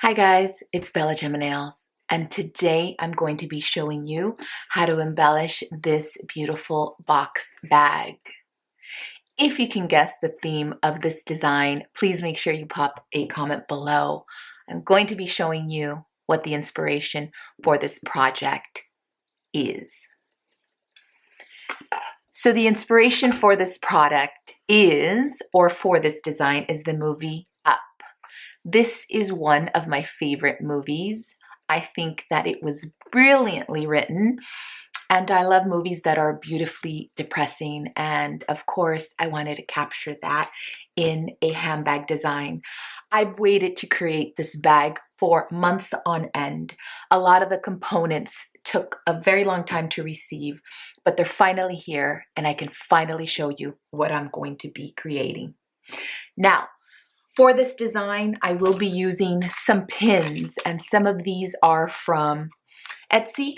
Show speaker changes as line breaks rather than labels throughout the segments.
Hi guys, it's BellaGemaNails, and today I'm going to be showing you how to embellish this beautiful box bag. If you can guess the theme of this design, please make sure you pop a comment below. I'm going to be showing you what the inspiration for this project is. So the inspiration for this product is, or for this design, is the movie Up. This is one of my favorite movies. I think that it was brilliantly written, and I love movies that are beautifully depressing. And of course, I wanted to capture that in a handbag design. I've waited to create this bag for months on end. A lot of the components took a very long time to receive, but they're finally here, and I can finally show you what I'm going to be creating. Now, for this design, I will be using some pins, and some of these are from Etsy,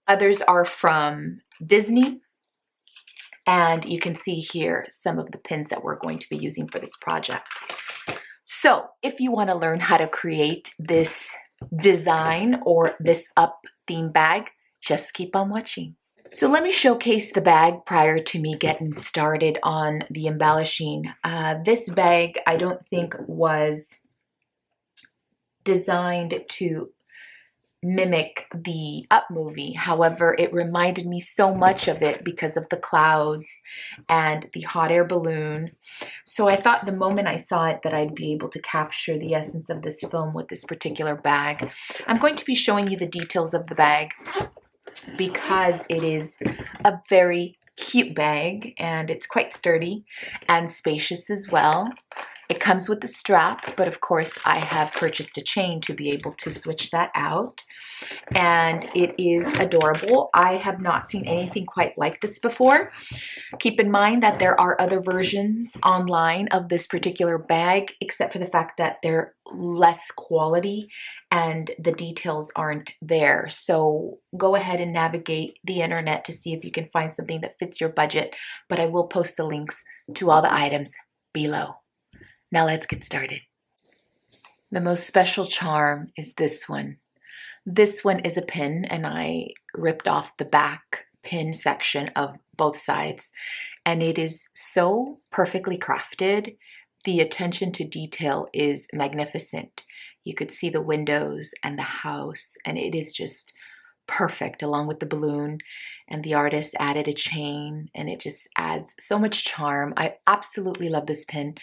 others are from Disney, and you can see here some of the pins that we're going to be using for this project. So if you want to learn how to create this design or this up theme bag, just keep on watching. So let me showcase the bag prior to me getting started on the embellishing. This bag I don't think was designed to mimic the Up movie. However, it reminded me so much of it because of the clouds and the hot air balloon. So I thought the moment I saw it that I'd be able to capture the essence of this film with this particular bag. I'm going to be showing you the details of the bag because it is a very cute bag and it's quite sturdy and spacious as well. It comes with the strap, but of course I have purchased a chain to be able to switch that out. And it is adorable. I have not seen anything quite like this before. Keep in mind that there are other versions online of this particular bag, except for the fact that they're less quality and the details aren't there. So go ahead and navigate the internet to see if you can find something that fits your budget, but I will post the links to all the items below. Now let's get started. The most special charm is this one. This one is a pin, and I ripped off the back pin section of both sides, and it is so perfectly crafted. The attention to detail is magnificent. You could see the windows and the house, and it is just perfect along with the balloon, and the artist added a chain, and it just adds so much charm. I absolutely love this pin.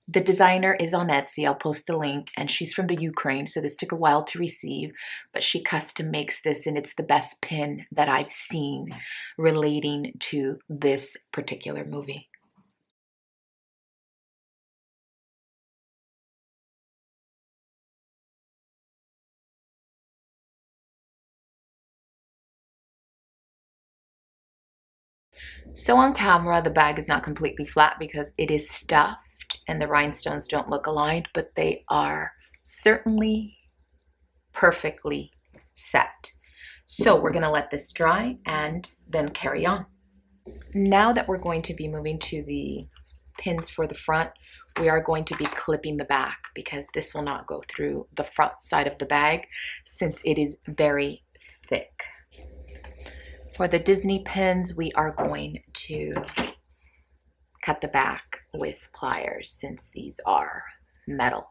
The designer is on Etsy. I'll post the link, and she's from the Ukraine, so this took a while to receive, but she custom makes this, and it's the best pin that I've seen relating to this particular movie. So on camera, the bag is not completely flat because it is stuffed and the rhinestones don't look aligned, but they are certainly perfectly set. So we're gonna let this dry and then carry on. Now that we're going to be moving to the pins for the front, we are going to be clipping the back because this will not go through the front side of the bag since it is very thick. For the Disney pins, we are going to cut the back with pliers since these are metal.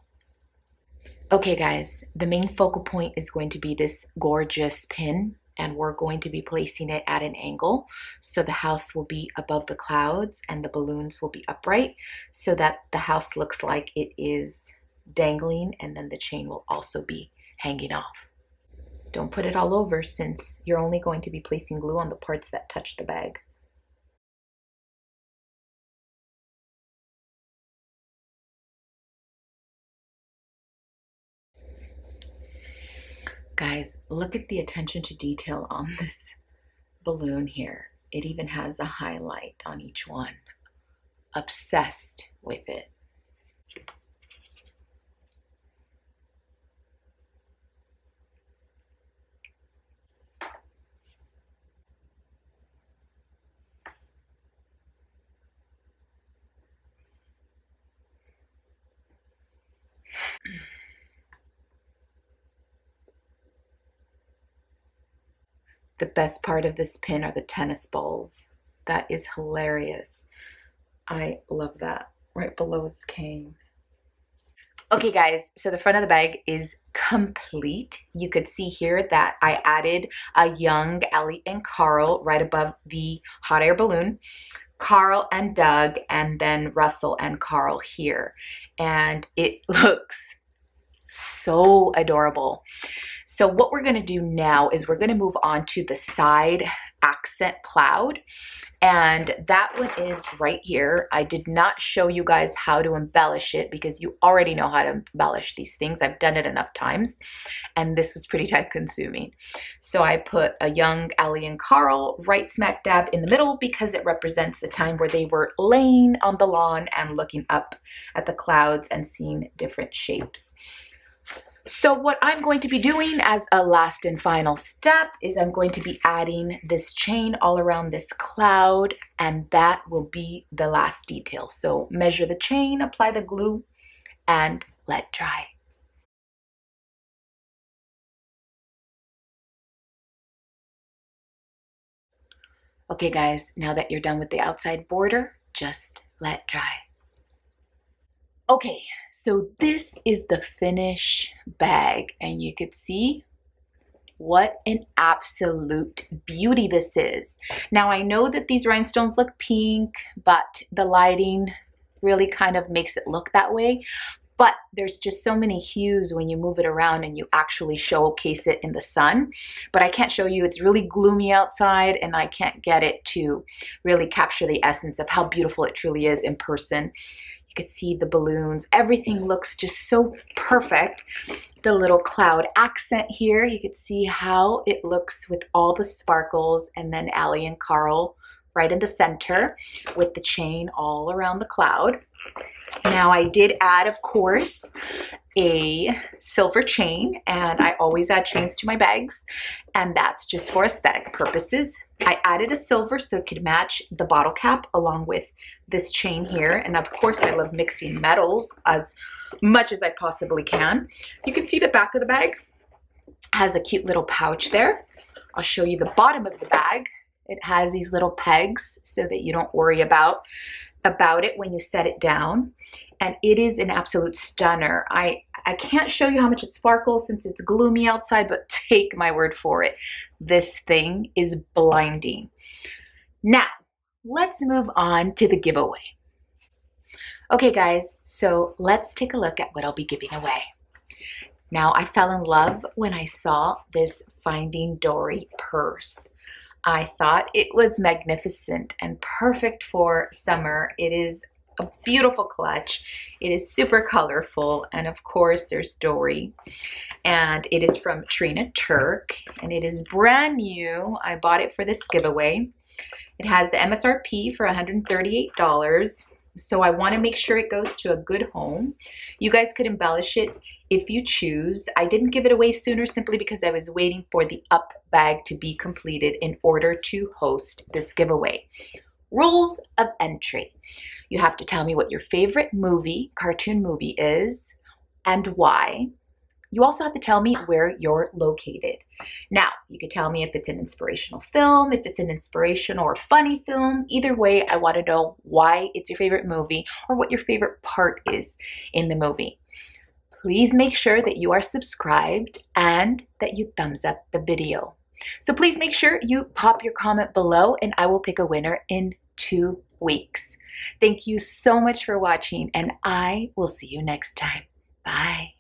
Okay guys, the main focal point is going to be this gorgeous pin, and we're going to be placing it at an angle so the house will be above the clouds and the balloons will be upright so that the house looks like it is dangling, and then the chain will also be hanging off. Don't put it all over since you're only going to be placing glue on the parts that touch the bag. Guys, look at the attention to detail on this balloon here. It even has a highlight on each one. Obsessed with it. The best part of this pin are the tennis balls. That is hilarious. I love that. Right below his cane. Okay guys, so the front of the bag is complete. You could see here that I added a young Ellie and Carl right above the hot air balloon. Carl and Doug, and then Russell and Carl here. And it looks so adorable. So what we're going to do now is we're going to move on to the side accent cloud, and that one is right here. I did not show you guys how to embellish it because you already know how to embellish these things. I've done it enough times, and this was pretty time consuming. So I put a young Ellie and Carl right smack dab in the middle because it represents the time where they were laying on the lawn and looking up at the clouds and seeing different shapes. So what I'm going to be doing as a last and final step is I'm going to be adding this chain all around this cloud, and that will be the last detail. So measure the chain, apply the glue, and let dry. Okay guys, now that you're done with the outside border, just let dry. Okay, so this is the finish bag, and you could see what an absolute beauty this is. Now I know that these rhinestones look pink, but the lighting really kind of makes it look that way. But there's just so many hues when you move it around and you actually showcase it in the sun. But I can't show you, it's really gloomy outside and I can't get it to really capture the essence of how beautiful it truly is in person. You could see the balloons, everything looks just so perfect. The little cloud accent here, you could see how it looks with all the sparkles, and then Ellie and Carl right in the center with the chain all around the cloud. Now I did add, of course, a silver chain, and I always add chains to my bags, and that's just for aesthetic purposes. I added a silver so it could match the bottle cap along with this chain here, and of course I love mixing metals as much as I possibly can. You can see the back of the bag has a cute little pouch there. I'll show you the bottom of the bag. It has these little pegs so that you don't worry about it when you set it down, and it is an absolute stunner. I can't show you how much it sparkles since it's gloomy outside, but take my word for it, this thing is blinding. Now let's move on to the giveaway. Okay guys, so let's take a look at what I'll be giving away. Now I fell in love when I saw this Finding Dory purse. I thought it was magnificent and perfect for summer. It is a beautiful clutch. It is super colorful, and of course there's Dory, and it is from Trina Turk, and it is brand new. I bought it for this giveaway. It has the MSRP for $138, so I want to make sure it goes to a good home. You guys could embellish it if you choose. I didn't give it away sooner simply because I was waiting for the up bag to be completed in order to host this giveaway. Rules of entry. You have to tell me what your favorite movie, cartoon movie is and why. You also have to tell me where you're located. Now, you could tell me if it's an inspirational film, if it's an inspirational or funny film. Either way, I want to know why it's your favorite movie or what your favorite part is in the movie. Please make sure that you are subscribed and that you thumbs up the video. So please make sure you pop your comment below and I will pick a winner in 2 weeks. Thank you so much for watching, and I will see you next time. Bye.